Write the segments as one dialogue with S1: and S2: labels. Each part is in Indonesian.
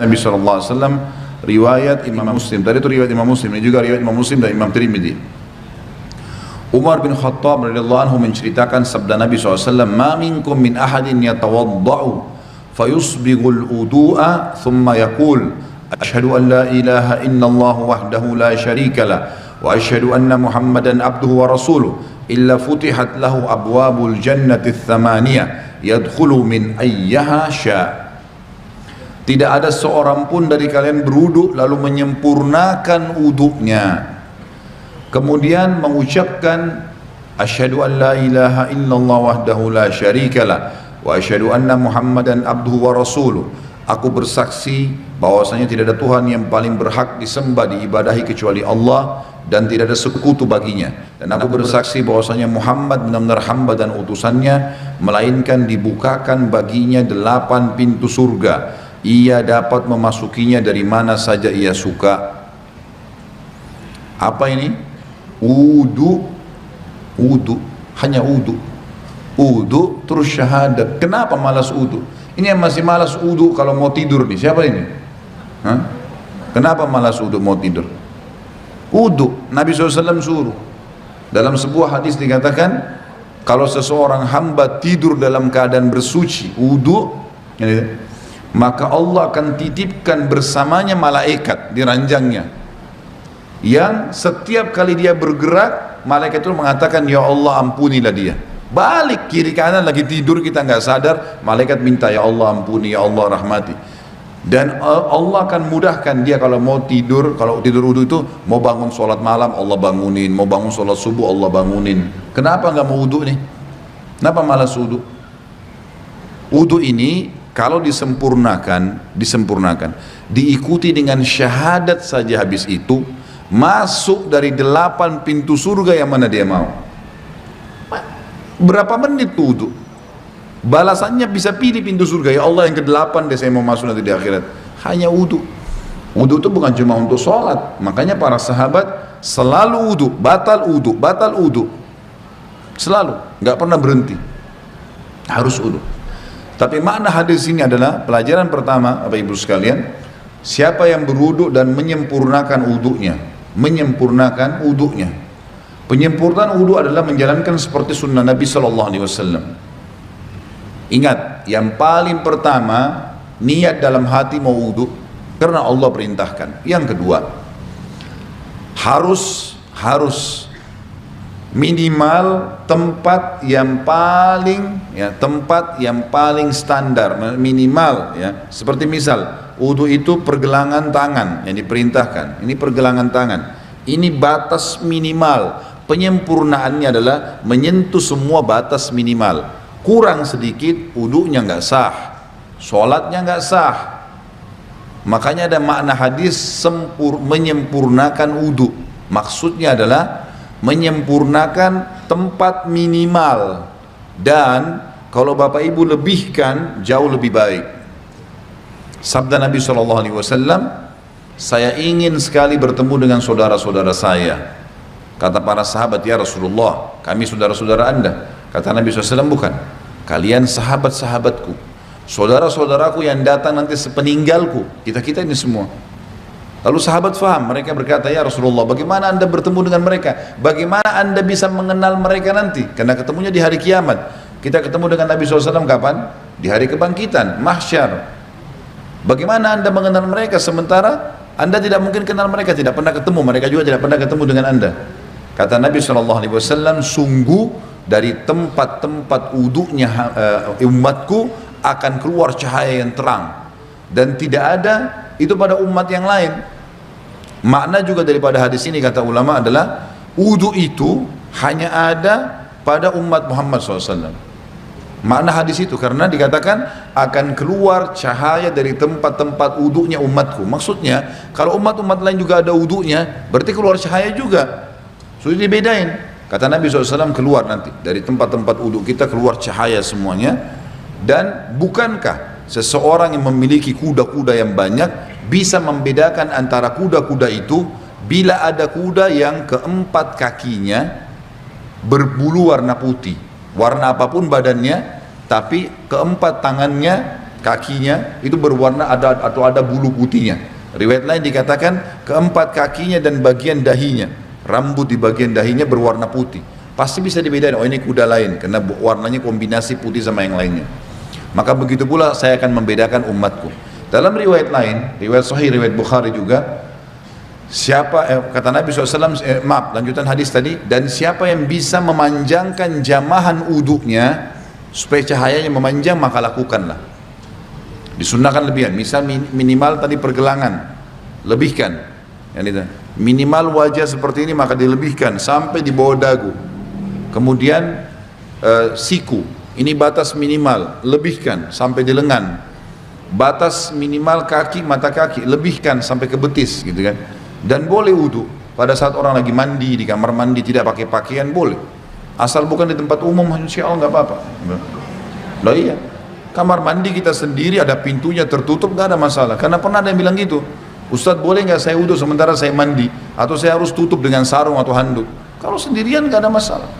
S1: Nabi SAW, riwayat Imam Muslim. Tadi itu riwayat Imam Muslim, ini juga riwayat Imam Muslim dan Imam Tirmidzi. Umar bin Khattab radhiyallahu anhu menceritakan sabda Nabi SAW, "Ma minkum min ahadin yatawadda'u fayusbighul wudu'a thumma yaqul asyhadu an la ilaha illallah wahdahu la syarika lah wa asyhadu anna Muhammadan abduhu wa rasuluh illa futihat lahu abwabul jannati tsamaniyah yadkhulu min ayyaha sya'." Tidak ada seorang pun dari kalian berwudu lalu menyempurnakan wudunya, kemudian mengucapkan asyhadu an la ilaha illallah wahdahu la syarikalah wa asyhadu anna Muhammadan abduhu wa rasuluh. Aku bersaksi bahwasanya tidak ada Tuhan yang paling berhak disembah diibadahi kecuali Allah dan tidak ada sekutu baginya, dan aku bersaksi bahwasanya Muhammad benar-benar hamba dan utusannya, melainkan dibukakan baginya 8 pintu surga, ia dapat memasukinya dari mana saja ia suka. Apa ini? Wudu, hanya wudu terus syahadat. Kenapa malas wudu? Ini yang masih malas wudu kalau mau tidur nih, siapa ini? Hah? Kenapa malas wudu mau tidur? Wudu, Nabi SAW suruh. Dalam sebuah hadis dikatakan, kalau seseorang hamba tidur dalam keadaan bersuci, wudu, maka Allah akan titipkan bersamanya malaikat di ranjangnya, yang setiap kali dia bergerak, malaikat itu mengatakan, ya Allah ampunilah dia. Balik kiri kanan lagi tidur kita nggak sadar, malaikat minta, ya Allah ampuni, ya Allah rahmati. Dan Allah akan mudahkan dia kalau mau tidur, kalau tidur wudu itu mau bangun sholat malam Allah bangunin, mau bangun sholat subuh Allah bangunin. Kenapa nggak mau wudu nih? Kenapa malas wudu? Wudu ini kalau disempurnakan, diikuti dengan syahadat saja, habis itu masuk dari 8 pintu surga yang mana dia mau. Berapa menit tuh wudu? Balasannya bisa pilih pintu surga, ya Allah yang ke-8 deh saya mau masuk nanti di akhirat. Hanya wudu. Wudu itu bukan cuma untuk sholat, makanya para sahabat selalu wudu, batal wudu, selalu, nggak pernah berhenti, harus wudu. Tapi makna hadis ini adalah pelajaran pertama, Bapak Ibu sekalian, siapa yang berwudu dan menyempurnakan wudunya, penyempurnaan wudu adalah menjalankan seperti sunnah Nabi SAW. Ingat, yang paling pertama, niat dalam hati mau wudu karena Allah perintahkan. Yang kedua, harus minimal tempat yang paling standar, minimal ya. Seperti misal wudu itu pergelangan tangan yang diperintahkan, ini pergelangan tangan, ini batas minimal. Penyempurnaannya adalah menyentuh semua batas minimal. Kurang sedikit wudunya nggak sah, sholatnya nggak sah. Makanya ada makna hadis menyempurnakan wudu, maksudnya adalah menyempurnakan tempat minimal, dan kalau Bapak Ibu lebihkan jauh lebih baik. Sabda Nabi SAW, saya ingin sekali bertemu dengan saudara-saudara saya. Kata para sahabat, ya Rasulullah, kami saudara-saudara Anda. Kata Nabi SAW, bukan, kalian sahabat-sahabatku, saudara-saudaraku yang datang nanti sepeninggalku, kita ini semua. Lalu sahabat faham, mereka berkata, ya Rasulullah, bagaimana Anda bertemu dengan mereka? Bagaimana Anda bisa mengenal mereka nanti? Karena ketemunya di hari kiamat. Kita ketemu dengan Nabi SAW kapan? Di hari kebangkitan, mahsyar. Bagaimana Anda mengenal mereka sementara Anda tidak mungkin kenal mereka, tidak pernah ketemu, mereka juga tidak pernah ketemu dengan Anda? Kata Nabi SAW, sungguh dari tempat-tempat wudunya umatku akan keluar cahaya yang terang, dan tidak ada itu pada umat yang lain. Makna juga daripada hadis ini, kata ulama, adalah wudu itu hanya ada pada umat Muhammad SAW. Makna hadis itu karena dikatakan akan keluar cahaya dari tempat-tempat wudunya umatku. Maksudnya kalau umat-umat lain juga ada wudunya, berarti keluar cahaya juga. Sudah dibedain. Kata Nabi SAW, keluar nanti dari tempat-tempat wudhu kita keluar cahaya semuanya. Dan bukankah seseorang yang memiliki kuda-kuda yang banyak bisa membedakan antara kuda-kuda itu bila ada kuda yang keempat kakinya berbulu warna putih, warna apapun badannya, tapi keempat tangannya kakinya itu berwarna ada bulu putihnya. Riwayat lain dikatakan keempat kakinya dan bagian dahinya, rambut di bagian dahinya berwarna putih. Pasti bisa dibedakan, oh ini kuda lain karena warnanya kombinasi putih sama yang lainnya. Maka begitu pula saya akan membedakan umatku. Dalam riwayat lain, riwayat sahih, riwayat Bukhari juga, kata Nabi SAW, lanjutan hadis tadi, dan siapa yang bisa memanjangkan jamahan uduknya supaya cahayanya memanjang, maka lakukanlah. Disunnahkan lebihan, misal minimal tadi pergelangan, lebihkan. Minimal wajah seperti ini maka dilebihkan sampai di bawah dagu. Kemudian siku, ini batas minimal, lebihkan sampai di lengan. Batas minimal kaki, mata kaki, lebihkan sampai ke betis, gitu kan. Dan boleh wudu pada saat orang lagi mandi di kamar mandi tidak pakai pakaian boleh, asal bukan di tempat umum, insya Allah nggak apa-apa. Lah iya, kamar mandi kita sendiri ada pintunya tertutup nggak ada masalah. Karena pernah ada yang bilang gitu, Ustadz boleh nggak saya wudu sementara saya mandi, atau saya harus tutup dengan sarung atau handuk? Kalau sendirian nggak ada masalah,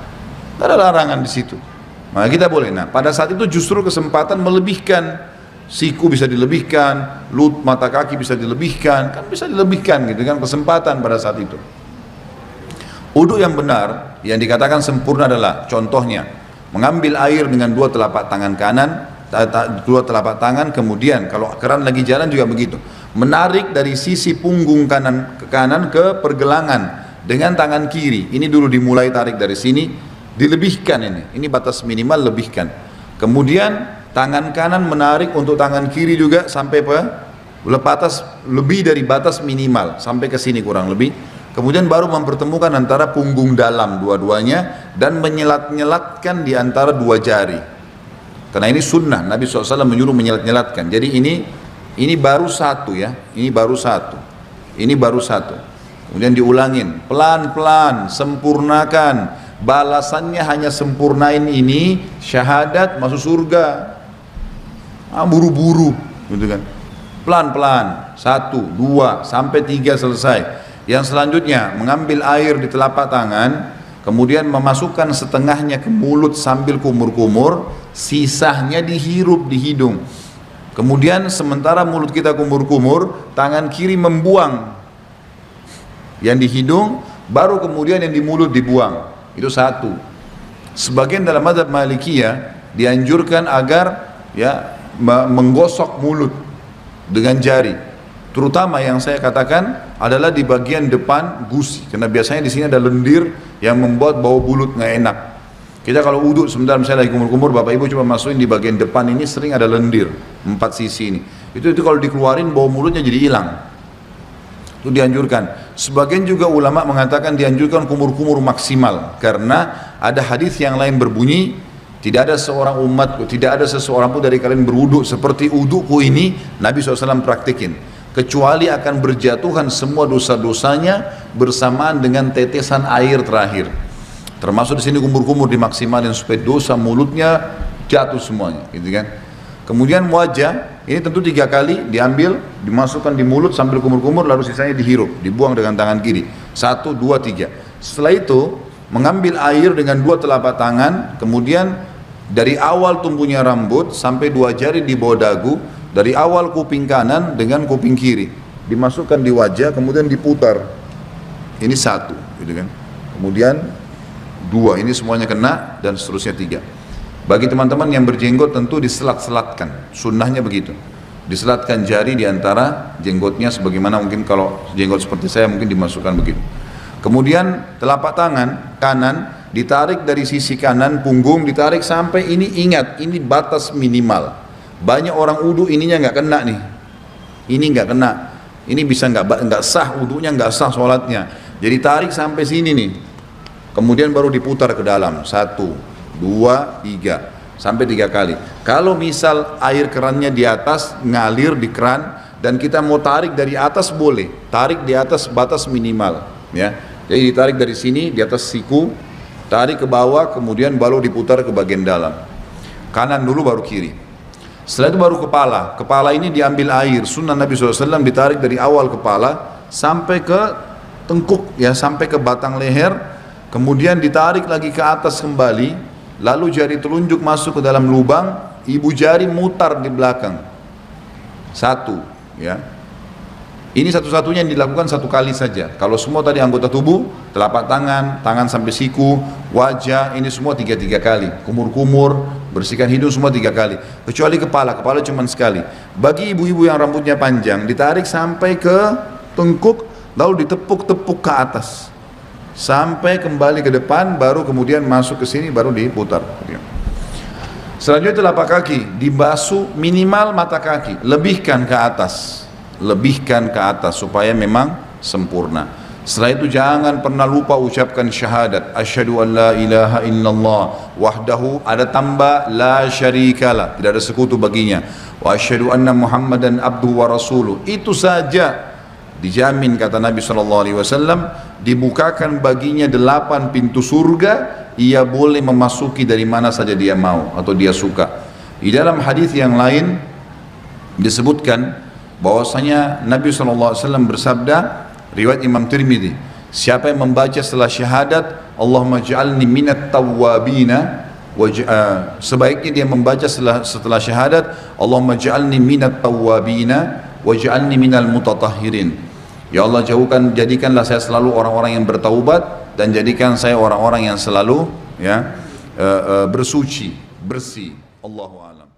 S1: nggak ada larangan di situ. Nah kita boleh. Nah pada saat itu justru kesempatan melebihkan. Siku bisa dilebihkan, mata kaki bisa dilebihkan, kan bisa dilebihkan gitu kan, kesempatan pada saat itu. Wudu yang benar, yang dikatakan sempurna adalah contohnya mengambil air dengan dua telapak tangan kanan, dua telapak tangan, kemudian kalau keran lagi jalan juga begitu, menarik dari sisi punggung kanan ke pergelangan dengan tangan kiri. Ini dulu dimulai tarik dari sini, dilebihkan ini batas minimal, lebihkan. Kemudian tangan kanan menarik untuk tangan kiri juga sampai lebih dari batas minimal sampai ke sini kurang lebih. Kemudian baru mempertemukan antara punggung dalam dua-duanya dan menyelat-nyelatkan di antara dua jari. Karena ini sunnah, Nabi SAW menyuruh menyelat-nyelatkan. Jadi ini baru satu ya, ini baru satu. Kemudian diulangin pelan-pelan, sempurnakan. Balasannya hanya sempurnain ini, syahadat masuk surga. Buru-buru gitu kan, pelan-pelan, 1, 2, sampai 3 selesai. Yang selanjutnya mengambil air di telapak tangan, kemudian memasukkan setengahnya ke mulut sambil kumur-kumur, sisanya dihirup di hidung. Kemudian sementara mulut kita kumur-kumur, tangan kiri membuang yang di hidung, baru kemudian yang di mulut dibuang. Itu satu. Sebagian dalam mazhab Malikiyah dianjurkan agar ya menggosok mulut dengan jari, terutama yang saya katakan adalah di bagian depan gusi, karena biasanya di sini ada lendir yang membuat bau mulut nggak enak. Kita kalau uduk sebentar misalnya lagi kumur-kumur, bapak ibu coba masukin di bagian depan ini sering ada lendir 4 sisi ini. Itu kalau dikeluarin bau mulutnya jadi hilang. Itu dianjurkan. Sebagian juga ulama mengatakan dianjurkan kumur-kumur maksimal, karena ada hadis yang lain berbunyi, tidak ada seorang umatku, tidak ada seseorang pun dari kalian berwudu seperti wuduku ini, Nabi SAW praktikin, kecuali akan berjatuhan semua dosa-dosanya bersamaan dengan tetesan air terakhir. Termasuk di sini kumur-kumur dimaksimalin supaya dosa mulutnya jatuh semuanya, gitu kan. Kemudian wajah, ini tentu 3 kali diambil, dimasukkan di mulut sambil kumur-kumur, lalu sisanya dihirup, dibuang dengan tangan kiri. 1, 2, 3. Setelah itu mengambil air dengan 2 telapak tangan, kemudian dari awal tumbuhnya rambut sampai 2 jari di bawah dagu, dari awal kuping kanan dengan kuping kiri, dimasukkan di wajah, kemudian diputar. Ini 1, gitu kan. Kemudian 2, ini semuanya kena, dan seterusnya 3. Bagi teman-teman yang berjenggot tentu diselat-selatkan, sunnahnya begitu. Diselatkan jari di antara jenggotnya, sebagaimana mungkin kalau jenggot seperti saya mungkin dimasukkan begitu. Kemudian telapak tangan kanan ditarik dari sisi kanan punggung, ditarik sampai ini, ingat ini batas minimal. Banyak orang wudu ininya nggak kena nih, ini nggak kena, ini bisa nggak sah wudunya, nggak sah sholatnya. Jadi tarik sampai sini nih, kemudian baru diputar ke dalam, 1, 2, 3, sampai 3 kali. Kalau misal air kerannya di atas, ngalir di keran, dan kita mau tarik dari atas boleh, tarik di atas batas minimal, ya. Jadi ditarik dari sini, di atas siku, tarik ke bawah, kemudian baru diputar ke bagian dalam. Kanan dulu baru kiri. Setelah itu baru kepala. Kepala ini diambil air, sunnah Nabi SAW ditarik dari awal kepala sampai ke tengkuk, ya, sampai ke batang leher, kemudian ditarik lagi ke atas kembali, lalu jari telunjuk masuk ke dalam lubang, ibu jari mutar di belakang. Satu, ya. Ini satu-satunya yang dilakukan satu kali saja. Kalau semua tadi anggota tubuh, telapak tangan, tangan sampai siku, wajah, ini semua tiga kali. Kumur-kumur, bersihkan hidung semua 3 kali. Kecuali kepala cuma sekali. Bagi ibu-ibu yang rambutnya panjang, ditarik sampai ke tengkuk, lalu ditepuk-tepuk ke atas. Sampai kembali ke depan, baru kemudian masuk ke sini, baru diputar. Selanjutnya telapak kaki, dibasuh minimal mata kaki, lebihkan ke atas. Lebihkan ke atas supaya memang sempurna. Setelah itu jangan pernah lupa ucapkan syahadat, asyhadu an la ilaha illallah wahdahu, ada tambah la syarikalah, tidak ada sekutu baginya, wa asyhadu anna muhammadan abduhu wa rasuluh. Itu saja dijamin, kata Nabi SAW, dibukakan baginya 8 pintu surga, ia boleh memasuki dari mana saja dia mau atau dia suka. Di dalam hadis yang lain disebutkan bahwasanya Nabi SAW bersabda, riwayat Imam Tirmidzi, siapa yang membaca setelah syahadat Allahumma ja'alni minat tawwabina, sebaiknya dia membaca setelah syahadat Allahumma ja'alni minat tawwabina waj'alni minal mutatahhirin. Ya Allah, jadikanlah saya selalu orang-orang yang bertaubat, dan jadikan saya orang-orang yang selalu bersuci, bersih. Allahu a'lam.